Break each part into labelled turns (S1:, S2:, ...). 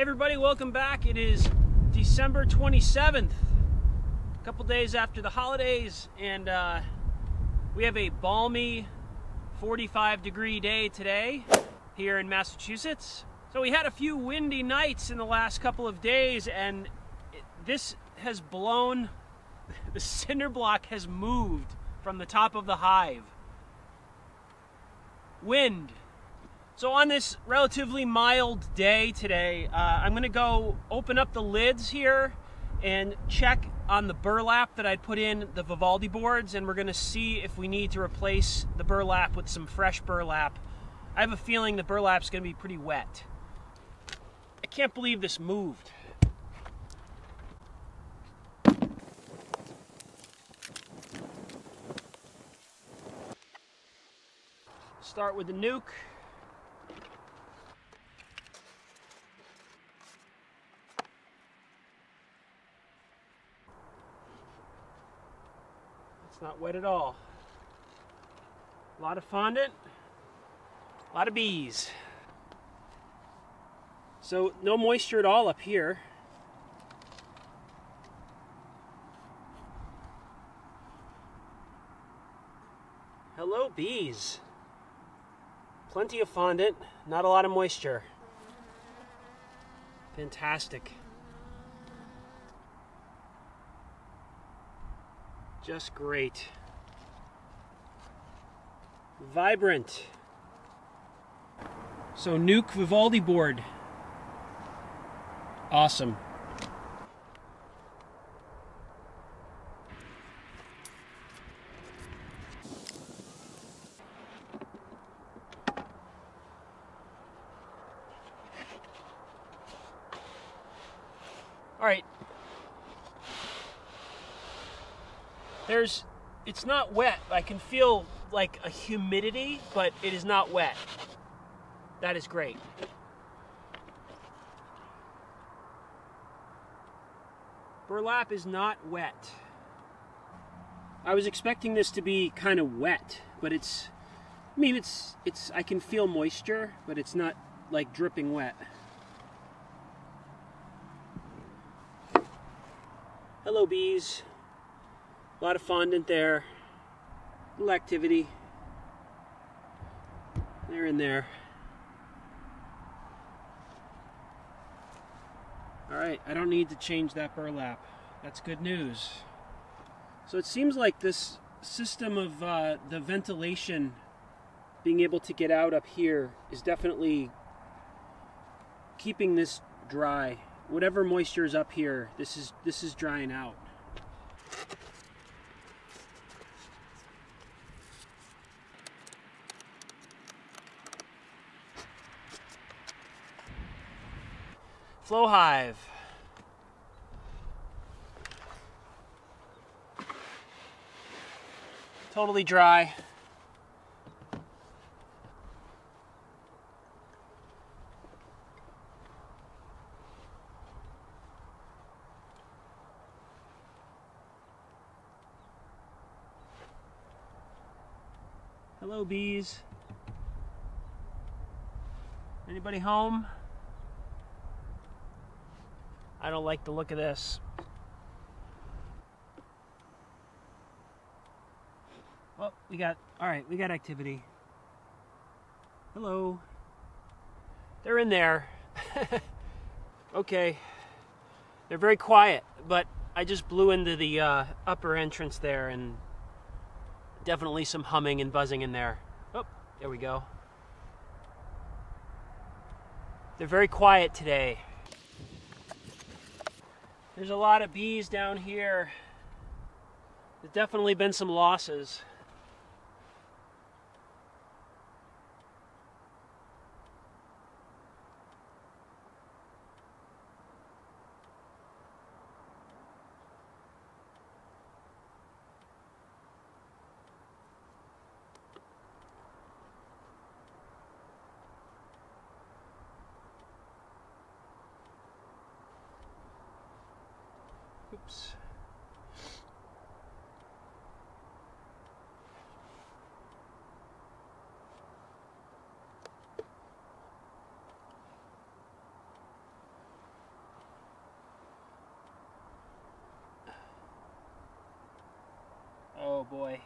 S1: Hey everybody, welcome back. It is December 27th, a couple days after the holidays, and we have a balmy 45-degree day today here in Massachusetts. So we had a few windy nights in the last couple of days, and this has blown, the cinder block has moved from the top of the hive. Wind. So on this relatively mild day today, I'm going to go open up the lids here and check on the burlap that I'd put in the Vivaldi boards, and we're going to see if we need to replace the burlap with some fresh burlap. I have a feeling the burlap's going to be pretty wet. I can't believe this moved. Start with the nuke. Not wet at all. A lot of fondant, a lot of bees. So no moisture at all up here. Hello, bees. Plenty of fondant, not a lot of moisture. Fantastic. Just great. Vibrant. So nuke Vivaldi board. Awesome. All right. It's not wet. I can feel like a humidity, but it is not wet. That is great. Burlap is not wet. I was expecting this to be kind of wet, but I can feel moisture, but it's not like dripping wet. Hello, bees. A lot of fondant there, little activity. They're in there. All right, I don't need to change that burlap. That's good news. So it seems like this system of the ventilation being able to get out up here is definitely keeping this dry. Whatever moisture is up here, this is drying out. Flow Hive. Totally dry. Hello, bees. Anybody home? I don't like the look of this. Well, we got activity. Hello. They're in there. Okay. They're very quiet, but I just blew into the upper entrance there, and definitely some humming and buzzing in there. Oh, there we go. They're very quiet today. There's a lot of bees down here. There's definitely been some losses. Oops. boy.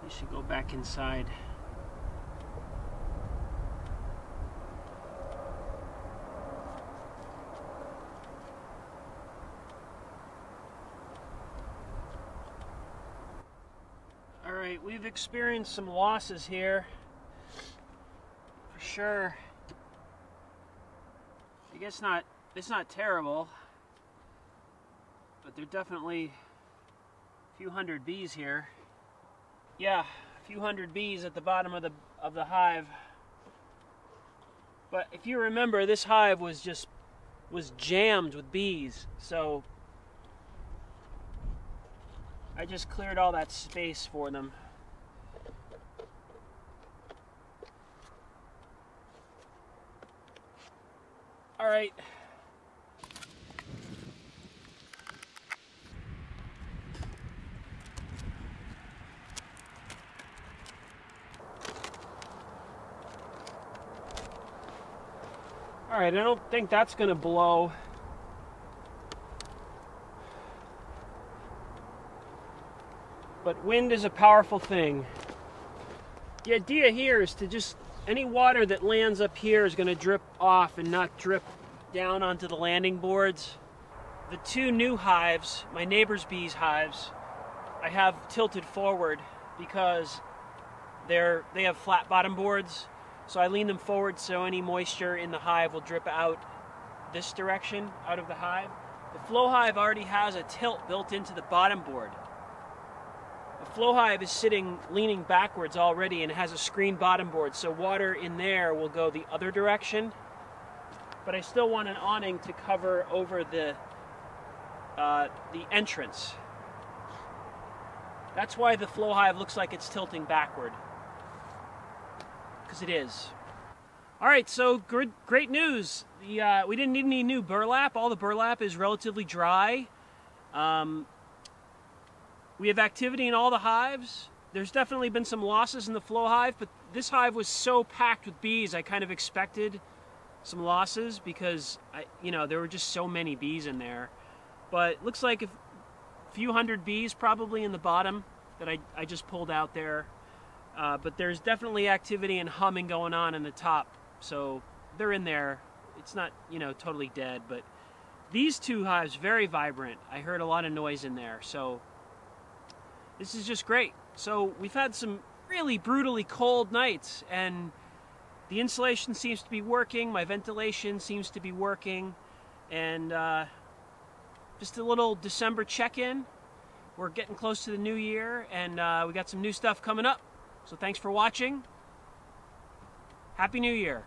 S1: You should go back inside. Alright, we've experienced some losses here, for sure. I guess it's not terrible, but there are definitely a few hundred bees here. Yeah, a few hundred bees at the bottom of the hive. But if you remember, this hive was jammed with bees, so I just cleared all that space for them. All right. All right, I don't think that's going to blow. But wind is a powerful thing. The idea here is to just, any water that lands up here is going to drip off and not drip down onto the landing boards. The two new hives, my neighbor's bees' hives, I have tilted forward because they have flat bottom boards. So I lean them forward so any moisture in the hive will drip out this direction, out of the hive. The Flow Hive already has a tilt built into the bottom board. The Flow Hive is leaning backwards already and has a screen bottom board, so water in there will go the other direction. But I still want an awning to cover over the entrance. That's why the Flow Hive looks like it's tilting backward, because it is. All right, so great news. We didn't need any new burlap. All the burlap is relatively dry. We have activity in all the hives. There's definitely been some losses in the Flow Hive, but this hive was so packed with bees, I kind of expected some losses because there were just so many bees in there. But it looks like a few hundred bees probably in the bottom that I just pulled out there. But there's definitely activity and humming going on in the top, so they're in there. It's not, totally dead, but these two hives, very vibrant. I heard a lot of noise in there, so this is just great. So we've had some really brutally cold nights, and the insulation seems to be working, my ventilation seems to be working, and just a little December check-in. We're getting close to the new year, and we got some new stuff coming up. So thanks for watching. Happy New Year.